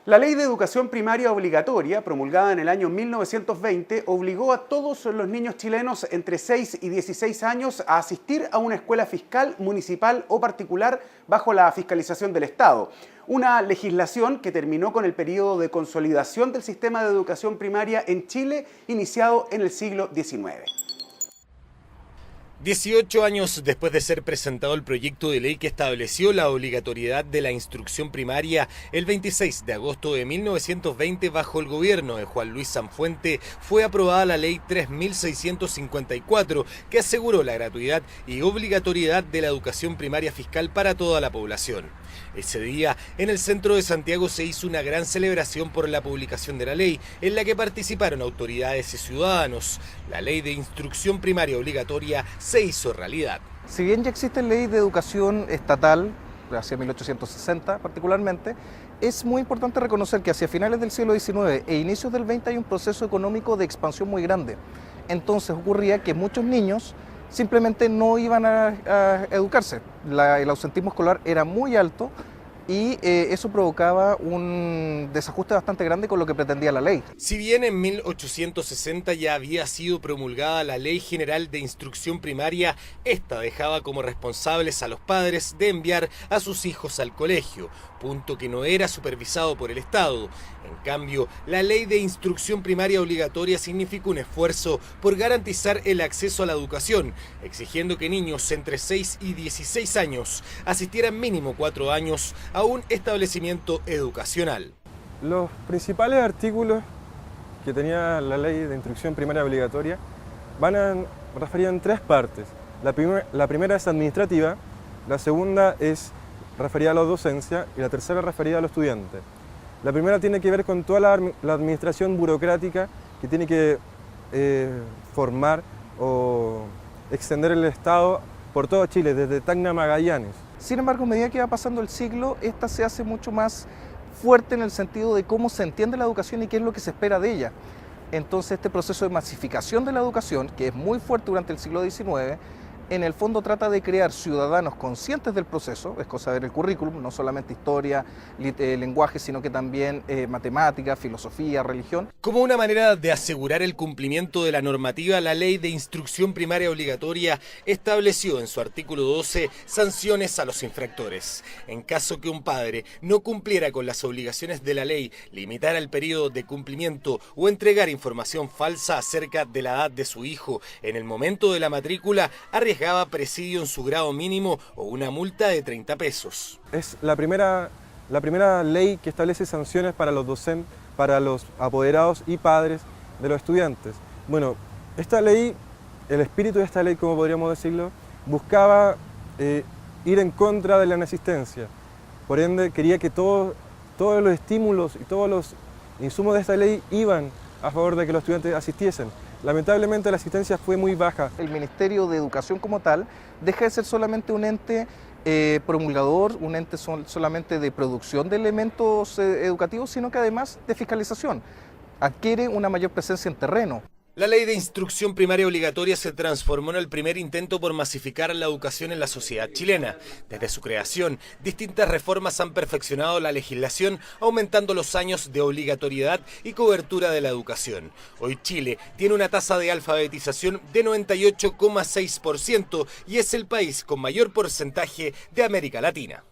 La Ley de Educación Primaria Obligatoria, promulgada en el año 1920, obligó a todos los niños chilenos entre 6 y 16 años a asistir a una escuela fiscal, municipal o particular bajo la fiscalización del Estado. Una legislación que terminó con el periodo de consolidación del sistema de educación primaria en Chile, iniciado en el siglo XIX. 18 años después de ser presentado el proyecto de ley que estableció la obligatoriedad de la instrucción primaria, el 26 de agosto de 1920, bajo el gobierno de Juan Luis Sanfuente, fue aprobada la Ley 3654, que aseguró la gratuidad y obligatoriedad de la educación primaria fiscal para toda la población. Ese día, en el centro de Santiago se hizo una gran celebración por la publicación de la ley, en la que participaron autoridades y ciudadanos. La Ley de Instrucción Primaria Obligatoria se hizo realidad. Si bien ya existe ley de educación estatal, hacia 1860 particularmente, es muy importante reconocer que hacia finales del siglo XIX e inicios del XX hay un proceso económico de expansión muy grande. Entonces ocurría que muchos niños simplemente no iban a educarse. El ausentismo escolar era muy alto y eso provocaba un desajuste bastante grande con lo que pretendía la ley. Si bien en 1860 ya había sido promulgada la Ley General de Instrucción Primaria, esta dejaba como responsables a los padres de enviar a sus hijos al colegio, punto que no era supervisado por el Estado. En cambio, la Ley de Instrucción Primaria Obligatoria significó un esfuerzo por garantizar el acceso a la educación, exigiendo que niños entre 6 y 16 años asistieran mínimo 4 años a un establecimiento educacional. Los principales artículos que tenía la Ley de Instrucción Primaria Obligatoria referían en tres partes. La primera es administrativa, la segunda es referida a la docencia y la tercera referida a los estudiantes. La primera tiene que ver con toda la administración burocrática que tiene que formar o extender el Estado por todo Chile, desde Tacna a Magallanes. Sin embargo, a medida que va pasando el siglo, esta se hace mucho más fuerte en el sentido de cómo se entiende la educación y qué es lo que se espera de ella. Entonces, este proceso de masificación de la educación, que es muy fuerte durante el siglo XIX, en el fondo trata de crear ciudadanos conscientes del proceso, es cosa de ver el currículum, no solamente historia, lenguaje, sino que también matemática, filosofía, religión. Como una manera de asegurar el cumplimiento de la normativa, la Ley de Instrucción Primaria Obligatoria estableció en su artículo 12 sanciones a los infractores. En caso que un padre no cumpliera con las obligaciones de la ley, limitara el periodo de cumplimiento o entregar información falsa acerca de la edad de su hijo en el momento de la matrícula, arriesgaba presidio en su grado mínimo o una multa de 30 pesos. Es la primera ley que establece sanciones para los docentes, para los apoderados y padres de los estudiantes. Bueno, esta ley, el espíritu de esta ley, como podríamos decirlo, buscaba ir en contra de la inasistencia. Por ende, quería que todos los estímulos y todos los insumos de esta ley iban a favor de que los estudiantes asistiesen. Lamentablemente la asistencia fue muy baja. El Ministerio de Educación como tal deja de ser solamente un ente promulgador, un ente solamente de producción de elementos educativos, sino que además de fiscalización. Adquiere una mayor presencia en terreno. La Ley de Instrucción Primaria Obligatoria se transformó en el primer intento por masificar la educación en la sociedad chilena. Desde su creación, distintas reformas han perfeccionado la legislación, aumentando los años de obligatoriedad y cobertura de la educación. Hoy Chile tiene una tasa de alfabetización de 98,6% y es el país con mayor porcentaje de América Latina.